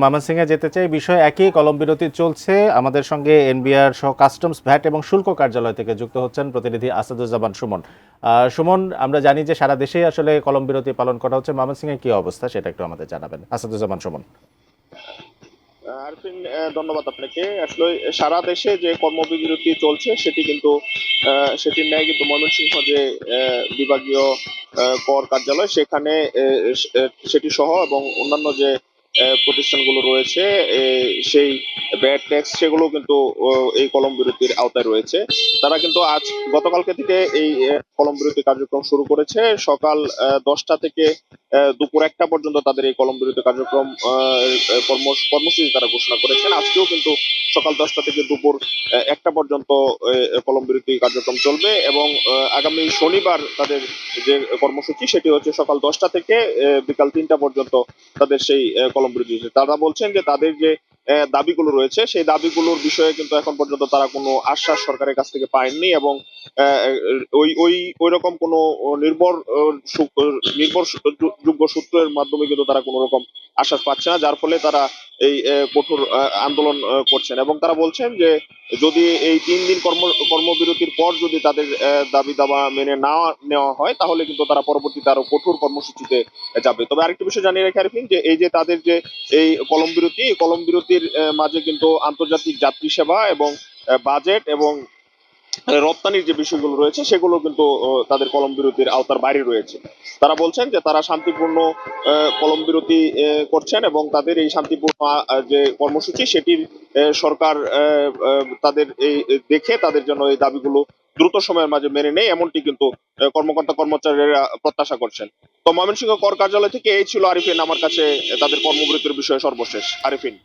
ময়মনসিংহে যেতে চাই, বিষয় একই, কলম বিরতি চলছে। আমাদের সঙ্গে এনবিআর সহ কাস্টমস, ভ্যাট এবং শুল্ক কার্যালয় থেকে যুক্ত হচ্ছেন প্রতিনিধি আসাদুজ্জামান সুমন। সুমন, আমরা জানি যে সারা দেশেই আসলে কলম বিরতি পালন করা হচ্ছে, ময়মনসিংহে কি অবস্থা সেটা একটু আমাদের জানাবেন আসাদুজ্জামান সুমন। আরফিন, ধন্যবাদ আপনাকে। আসলে সারা দেশে যে কর্মবিরতি চলছে সেটি কিন্তু সেটির ন্যায় কিন্তু ময়মনসিংহ যে বিভাগীয় কর কার্যালয় সেখানে সেটি সহ এবং অন্যান্য যে প্রতিষ্ঠানগুলো রয়েছে সেই ভ্যাট ট্যাক্স সেগুলো কিন্তু এই কলম বিরতির আওতায় রয়েছে। তারা কিন্তু আজ গতকালকে থেকে এই কলম বিরতি কার্যক্রম শুরু করেছে। সকাল 10টা থেকে দুপুর 1টা পর্যন্ত তাদের এই কলম বিরতি কার্যক্রম কর্মসূচি তারা ঘোষণা করেছেন। আজকেও কিন্তু সকাল 10টা থেকে দুপুর 1টা পর্যন্ত কলম বিরতি কার্যক্রম চলবে এবং আগামী শনিবার তাদের যে কর্মসূচি সেটি হচ্ছে সকাল 10টা থেকে বিকাল 3টা পর্যন্ত তাদের সেই কলম বিরতি। তারা বলছেন যে তাদের যে দাবিগুলো রয়েছে সেই দাবিগুলোর বিষয়ে কিন্তু এখন পর্যন্ত তারা কোনো আশ্বাস সরকারের কাছ থেকে পায়নি এবং ওই রকম কোনো নির্ভর যোগ্য সূত্রের মাধ্যমে কিন্তু তারা কোনো রকম আশ্বাস পাচ্ছে না, যার ফলে তারা এই কঠোর আন্দোলন করছেন এবং তারা বলছেন যে যদি এই 3 দিন কর্মবিরতির পর যদি তাদের দাবি দাবা মেনে না নেওয়া হয় তাহলে কিন্তু তারা পরবর্তীতে আরো কঠোর কর্মসূচিতে যাবে। তবে আরেকটি বিষয় জানিয়ে রেখে আরফিন, যে এই যে তাদের যে এই কলম বিরতি, এই কলম বিরতির মাঝে কিন্তু আন্তর্জাতিক যাত্রী সেবা এবং বাজেট এবং রপ্তানির যে বিষয়গুলো রয়েছে সেগুলো কিন্তু তাদের কলম বিরতির আওতার বাইরে রয়েছে। তারা বলছেন যে তারা শান্তিপূর্ণ কলম বিরতি করছেন এবং তাদের এই শান্তিপূর্ণ যে কর্মসূচি সেটির সরকার তাদের এই দেখে তাদের জন্য এই দাবিগুলো দ্রুত সময়ের মাঝে মেনে নেয়, এমনটি কিন্তু কর্মকর্তা কর্মচারীরা প্রত্যাশা করছেন। তো ময়মনসিংহ কর কার্যালয় থেকে এই ছিল আরিফিন আমার কাছে তাদের কর্মবিরতির বিষয়ে সর্বশেষ। আরিফিন।